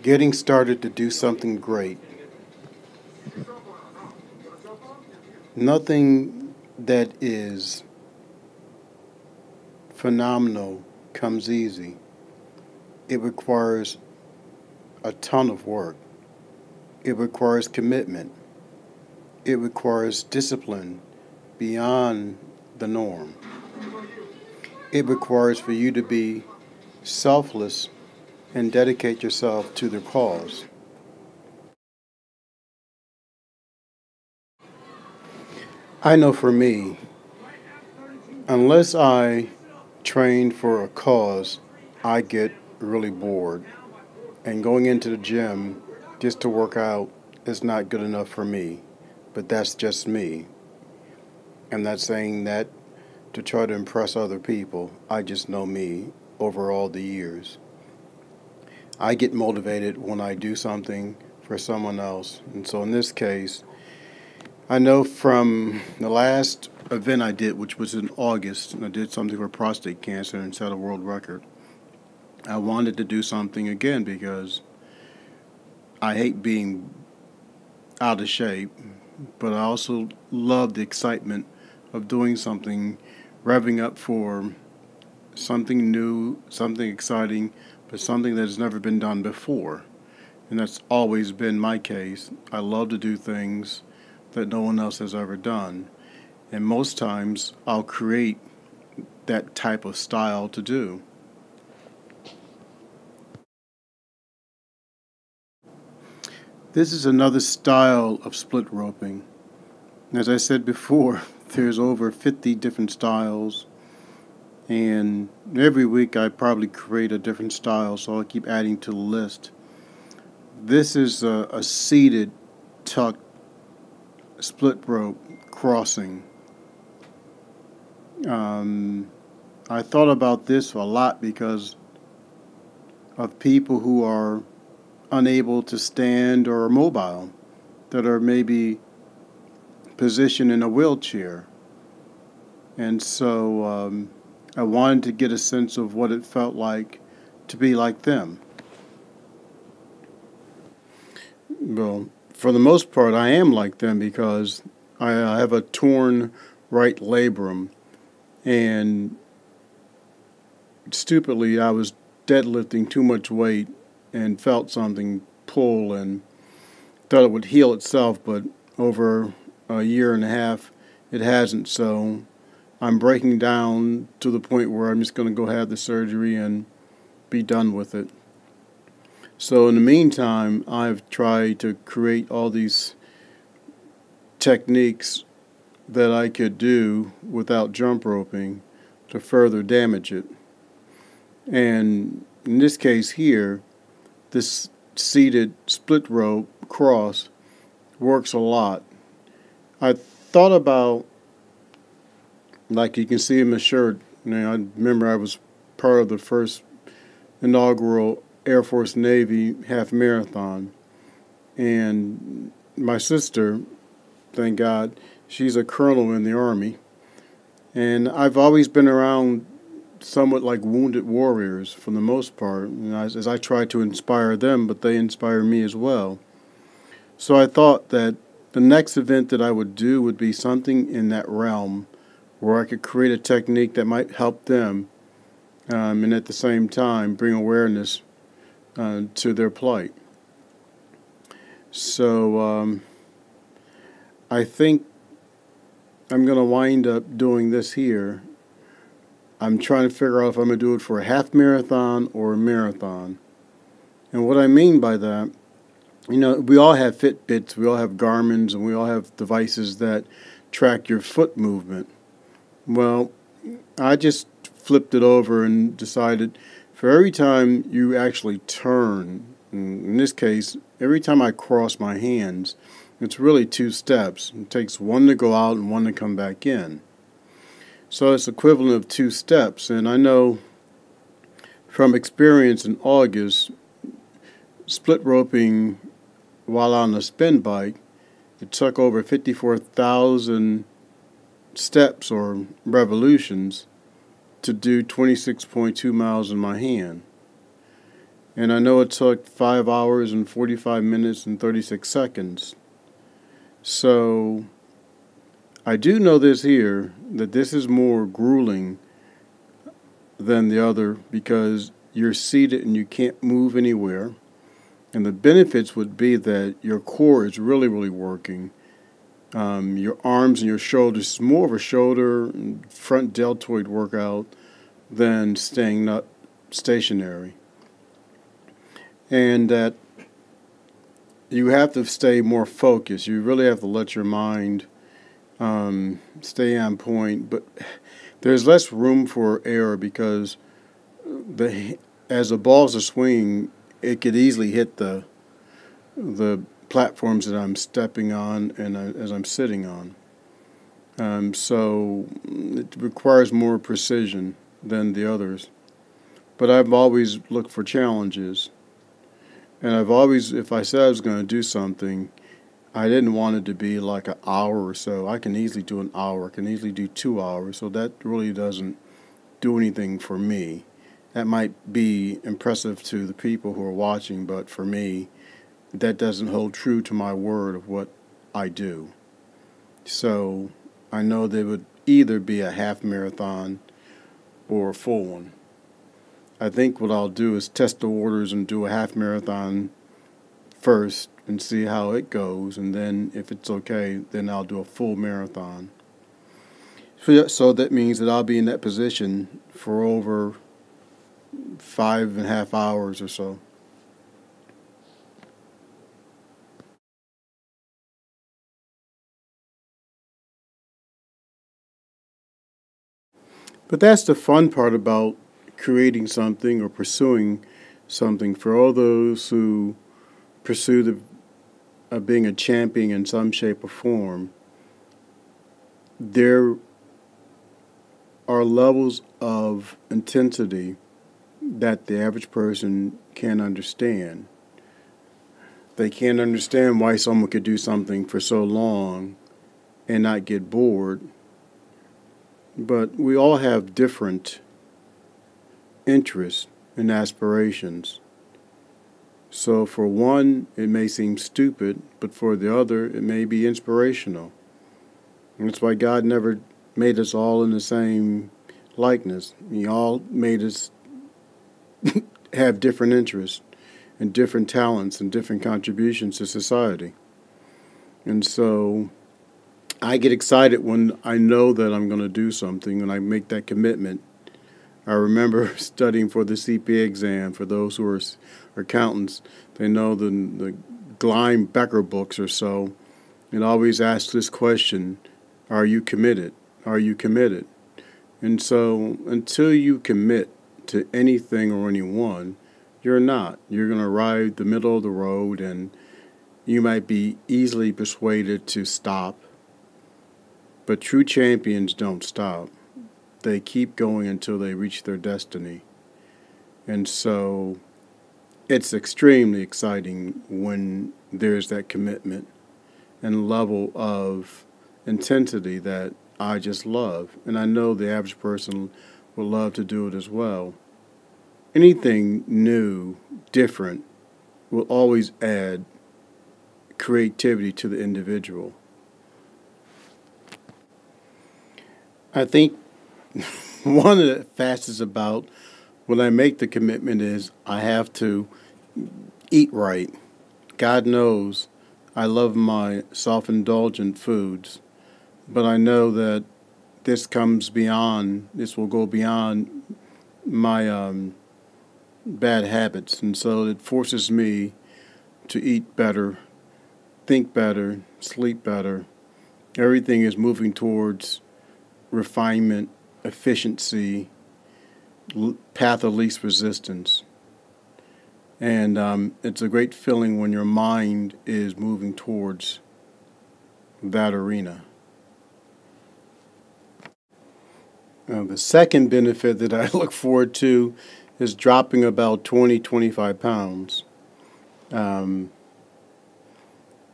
Getting started to do something great. Nothing that is phenomenal comes easy. It requires a ton of work. It requires commitment. It requires discipline beyond the norm. It requires for you to be selfless and dedicate yourself to the cause. I know for me, unless I train for a cause, I get really bored. And going into the gym just to work out is not good enough for me. But that's just me. I'm not saying that to try to impress other people. I just know me over all the years. I get motivated when I do something for someone else. And so in this case, I know from the last event I did, which was in August, and I did something for prostate cancer and set a world record. I wanted to do something again because I hate being out of shape, but I also love the excitement of doing something, revving up for something new, something exciting, but something that has never been done before. And that's always been my case. I love to do things that no one else has ever done. And most times I'll create that type of style to do. This is another style of split roping. As I said before, there's over 50 different styles, and every week I probably create a different style, so I'll keep adding to the list. This is a seated tuck split rope crossing. I thought about this a lot because of people who are unable to stand or are mobile, that are maybe positioned in a wheelchair. And so I wanted to get a sense of what it felt like to be like them. Well, for the most part, I am like them because I have a torn right labrum, and stupidly, I was deadlifting too much weight and felt something pull and thought it would heal itself, but over a year and a half, it hasn't. So I'm breaking down to the point where I'm just going to go have the surgery and be done with it. So in the meantime, I've tried to create all these techniques that I could do without jump roping to further damage it. And in this case here, this seated split rope cross works a lot. I thought about, like you can see in my shirt, I remember I was part of the first inaugural Air Force Navy half marathon, and my sister, thank God, she's a colonel in the Army, and I've always been around somewhat like wounded warriors for the most part, as I try to inspire them, but they inspire me as well. So I thought that the next event that I would do would be something in that realm where I could create a technique that might help them, and at the same time bring awareness to their plight. So I think I'm going to wind up doing this here. I'm trying to figure out if I'm going to do it for a half marathon or a marathon. And what I mean by that, we all have Fitbits, we all have Garmins, and we all have devices that track your foot movement. Well, I just flipped it over and decided for every time you actually turn, in this case, every time I cross my hands, it's really 2 steps. It takes one to go out and one to come back in. So it's equivalent of 2 steps. And I know from experience in August, split roping while on a spin bike, it took over 54,000 steps or revolutions to do 26.2 miles in my hand. And I know it took 5 hours and 45 minutes and 36 seconds. So I do know this here, that this is more grueling than the other because you're seated and you can't move anywhere. And the benefits would be that your core is really, really working. Your arms and your shoulders, it's more of a shoulder and front deltoid workout than staying not stationary. And that you have to stay more focused. You really have to let your mind stay on point. But there's less room for error because as the balls are swinging, it could easily hit the platforms that I'm stepping on and as I'm sitting on. So it requires more precision than the others. But I've always looked for challenges. And I've always, if I said I was going to do something, I didn't want it to be like an hour or so. I can easily do an hour. I can easily do 2 hours. So that really doesn't do anything for me. That might be impressive to the people who are watching, but for me, that doesn't hold true to my word of what I do. So I know there would either be a half marathon or a full one. I think what I'll do is test the waters and do a half marathon first and see how it goes, and then if it's okay, then I'll do a full marathon. So that means that I'll be in that position for over 5.5 hours or so. But that's the fun part about creating something or pursuing something. For all those who pursue being a champion in some shape or form, there are levels of intensity that the average person can't understand. They can't understand why someone could do something for so long and not get bored. But we all have different interests and aspirations. So for one, it may seem stupid, but for the other, it may be inspirational. And that's why God never made us all in the same likeness. He all made us have different interests and different talents and different contributions to society. And so I get excited when I know that I'm going to do something, when I make that commitment. I remember studying for the CPA exam. For those who are accountants, they know the Gleim Becker books or so. It always asks this question, are you committed? Are you committed? And so until you commit to anything or anyone, you're not. You're going to ride the middle of the road, and you might be easily persuaded to stop. But true champions don't stop. They keep going until they reach their destiny. And so it's extremely exciting when there's that commitment and level of intensity that I just love. And I know the average person would love to do it as well. Anything new, different, will always add creativity to the individual. I think one of the facets about when I make the commitment is I have to eat right. God knows I love my self-indulgent foods, but I know that this will go beyond my bad habits, and so it forces me to eat better, think better, sleep better. Everything is moving towards refinement, efficiency, path of least resistance. And it's a great feeling when your mind is moving towards that arena. The second benefit that I look forward to is dropping about 25 pounds. Um,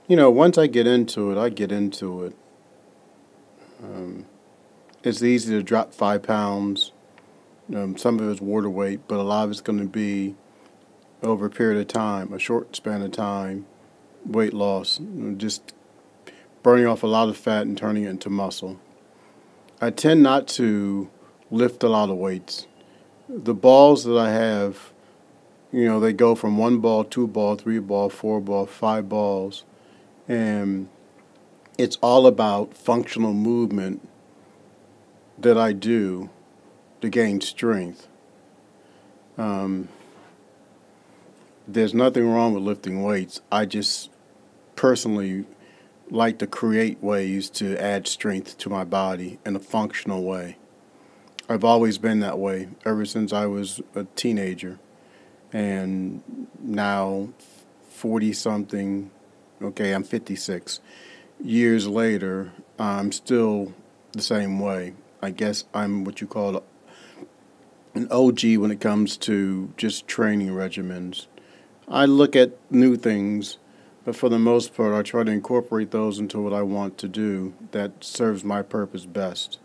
once I get into it, I get into it. It's easy to drop 5 pounds. Some of it's water weight, but a lot of it's going to be over a period of time, a short span of time, weight loss, just burning off a lot of fat and turning it into muscle. I tend not to lift a lot of weights. The balls that I have, they go from 1 ball, 2 ball, 3 ball, 4 ball, 5 balls, and it's all about functional movement that I do to gain strength. Um, there's nothing wrong with lifting weights. I just personally like to create ways to add strength to my body in a functional way. I've always been that way ever since I was a teenager. And now, 40 something, okay, I'm 56 years later, I'm still the same way. I guess I'm what you call an OG when it comes to just training regimens. I look at new things, but for the most part, I try to incorporate those into what I want to do that serves my purpose best.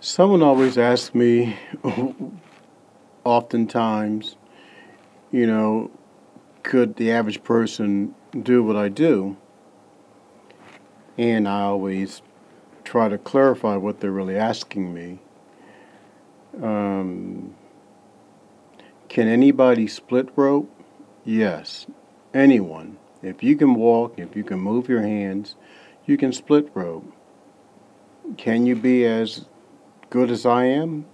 Someone always asks me, oftentimes, you know, could the average person do what I do? And I always try to clarify what they're really asking me. Um, can anybody split rope? Yes, anyone. If you can walk, if you can move your hands, you can split rope. Can you be as good as I am?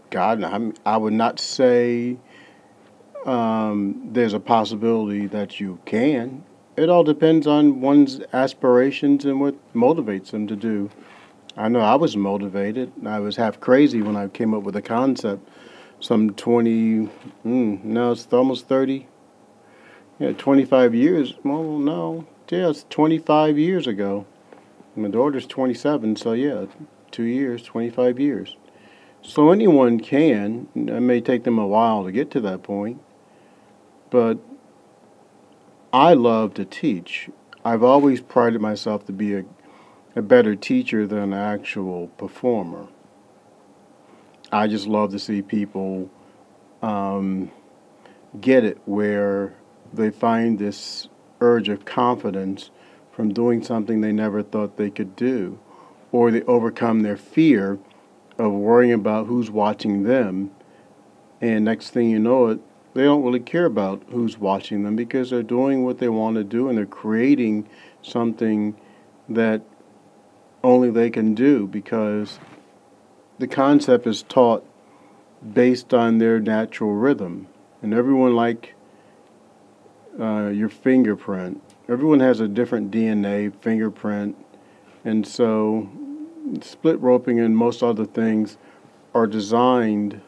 God, I would not say there's a possibility that you can. It all depends on one's aspirations and what motivates them to do. I know I was motivated. I was half crazy when I came up with the concept. Some 20, no, it's almost 30. Yeah, 25 years. Well, no, yeah, it's 25 years ago. My daughter's 27, so yeah, 2 years, 25 years. So anyone can. It may take them a while to get to that point, but I love to teach. I've always prided myself to be a better teacher than an actual performer. I just love to see people um, get it where they find this urge of confidence from doing something they never thought they could do, or they overcome their fear of worrying about who's watching them, and next thing you know it, they don't really care about who's watching them because they're doing what they want to do and they're creating something that only they can do because the concept is taught based on their natural rhythm. And everyone, like your fingerprint, everyone has a different DNA fingerprint. And so split roping and most other things are designed